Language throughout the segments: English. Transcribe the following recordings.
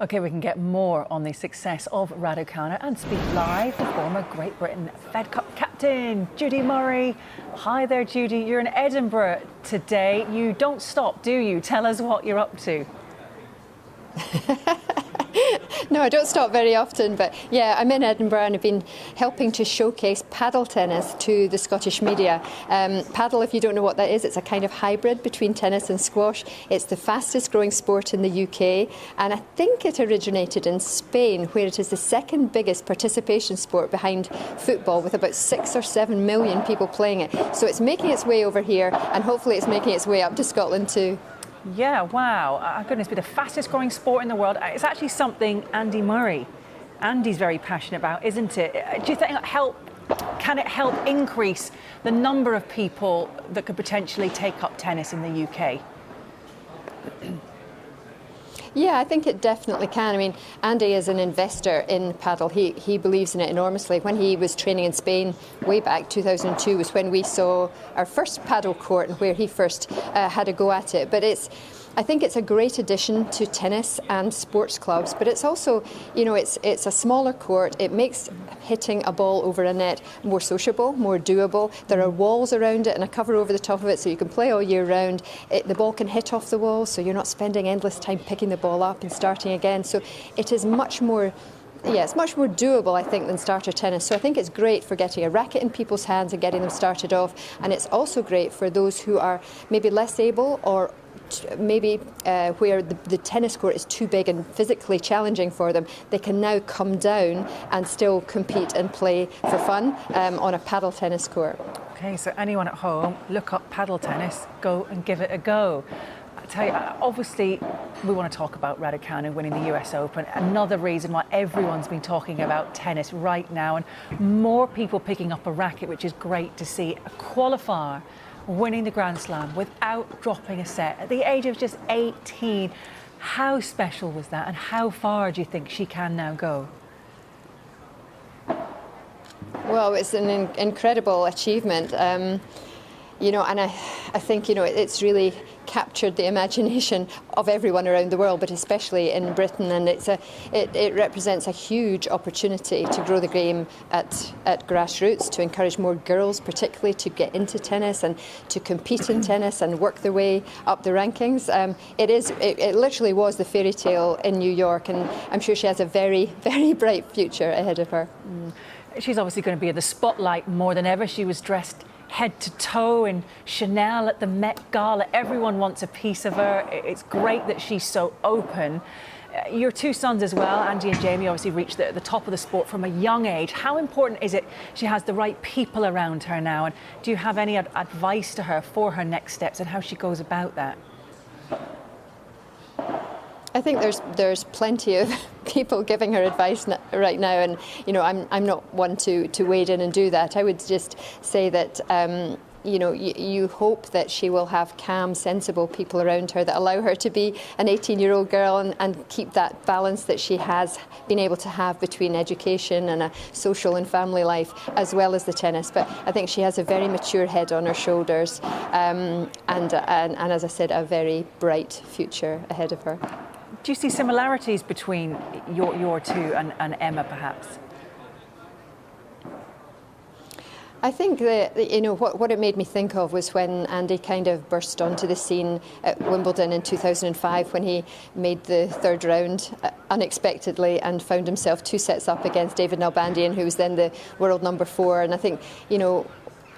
OK, we can get more on the success of Raducanu and speak live with former Great Britain Fed Cup captain, Judy Murray. Hi there, Judy. You're in Edinburgh today. You don't stop, do you? Tell us what you're up to. No, I don't stop very often, but yeah, I'm in Edinburgh and I've been helping to showcase paddle tennis to the Scottish media. Paddle, if you don't know what that is, it's a kind of hybrid between tennis and squash. It's the fastest growing sport in the UK, and I think it originated in Spain, where it is the second biggest participation sport behind football, with about 6 or 7 million people playing it. So it's making its way over here, and hopefully it's making its way up to Scotland too. Yeah, wow. Goodness me, the fastest growing sport in the world. It's actually something Andy's very passionate about, isn't it? Do you think can it help increase the number of people that could potentially take up tennis in the UK? Yeah, I think it definitely can. I mean, Andy is an investor in paddle. He believes in it enormously. When he was training in Spain way back, 2002 was when we saw our first paddle court and where he first had a go at it. But I think it's a great addition to tennis and sports clubs, but it's also, you know, it's a smaller court. It makes hitting a ball over a net more sociable, more doable. There are walls around it and a cover over the top of it so you can play all year round. The ball can hit off the wall, so you're not spending endless time picking the ball up and starting again. So it is much more it's much more doable, I think, than starter tennis. So I think it's great for getting a racket in people's hands and getting them started off. And it's also great for those who are maybe less able, or maybe where the tennis court is too big and physically challenging for them. They can now come down and still compete and play for fun on a paddle tennis court. OK, so anyone at home, look up paddle tennis, go and give it a go. I tell you, obviously, we want to talk about Raducanu winning the US Open. Another reason why everyone's been talking about tennis right now, and more people picking up a racket, which is great to see. A qualifier winning the Grand Slam without dropping a set at the age of just 18. How special was that, and how far do you think she can now go? Well, it's an incredible achievement. You know, and I think, you know, it's really captured the imagination of everyone around the world, but especially in Britain, and it represents a huge opportunity to grow the game at grassroots, to encourage more girls particularly to get into tennis and to compete in tennis and work their way up the rankings. It literally was the fairy tale in New York, and I'm sure she has a very, very bright future ahead of her. She's obviously going to be in the spotlight more than ever. She was dressed head to toe in Chanel at the Met Gala. Everyone wants a piece of her. It's great that she's so open. Your two sons as well, Andy and Jamie, obviously reached the top of the sport from a young age. How important is it she has the right people around her now? And do you have any advice to her for her next steps and how she goes about that? I think there's plenty of people giving her advice right now, and you know, I'm not one to wade in and do that. I would just say that you know, you hope that she will have calm, sensible people around her that allow her to be an 18-year-old girl and keep that balance that she has been able to have between education and a social and family life, as well as the tennis. But I think she has a very mature head on her shoulders, and as I said, a very bright future ahead of her. Do you see similarities between your two and Emma, perhaps? I think that, you know, what it made me think of was when Andy kind of burst onto the scene at Wimbledon in 2005, when he made the third round unexpectedly and found himself 2 sets up against David Nalbandian, who was then the world number 4. And I think, you know,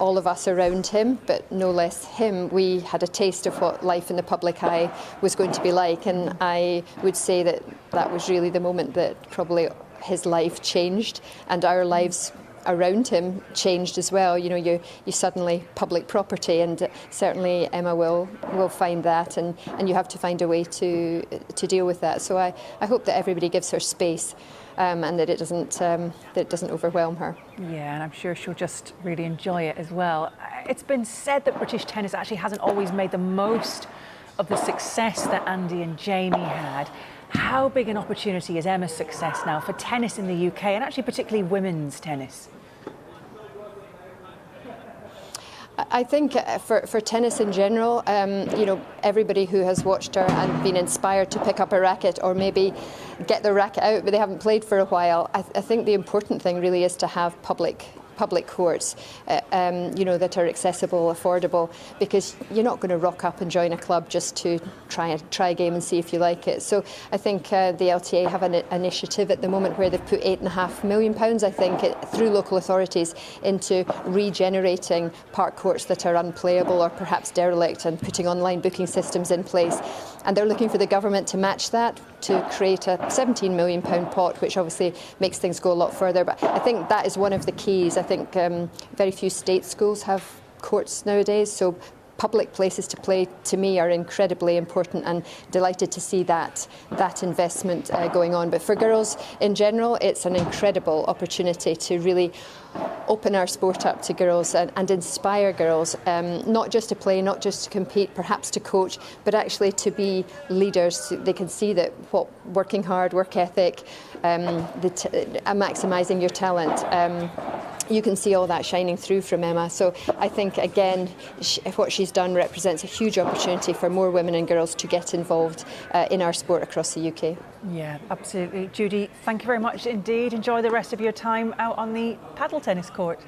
all of us around him, but no less him, we had a taste of what life in the public eye was going to be like. And I would say that was really the moment that probably his life changed, and our lives around him changed as well. You know, you suddenly public property, and certainly Emma will find that, and you have to find a way to deal with that. So I hope that everybody gives her space, and that it doesn't overwhelm her. Yeah, and I'm sure she'll just really enjoy it as well. It's been said that British tennis actually hasn't always made the most of the success that Andy and Jamie had. How big an opportunity is Emma's success now for tennis in the UK, and actually particularly women's tennis? I think for tennis in general, everybody who has watched her and been inspired to pick up a racket or maybe get their racket out but they haven't played for a while, I think the important thing really is to have public courts, that are accessible, affordable, because you're not going to rock up and join a club just to try a game and see if you like it. So I think the LTA have an initiative at the moment where they've put £8.5 million, I think, through local authorities into regenerating park courts that are unplayable or perhaps derelict and putting online booking systems in place. And they're looking for the government to match that, to create a £17 million pot, which obviously makes things go a lot further. But I think that is one of the keys. I think very few state schools have courts nowadays, so public places to play, to me, are incredibly important, and delighted to see that investment going on. But for girls in general, it's an incredible opportunity to really open our sport up to girls and inspire girls, not just to play, not just to compete, perhaps to coach, but actually to be leaders. They can see that what working hard, work ethic, maximising your talent, you can see all that shining through from Emma. So I think, again, what she's done represents a huge opportunity for more women and girls to get involved in our sport across the UK. Yeah, absolutely. Judy, thank you very much indeed. Enjoy the rest of your time out on the paddle tennis court.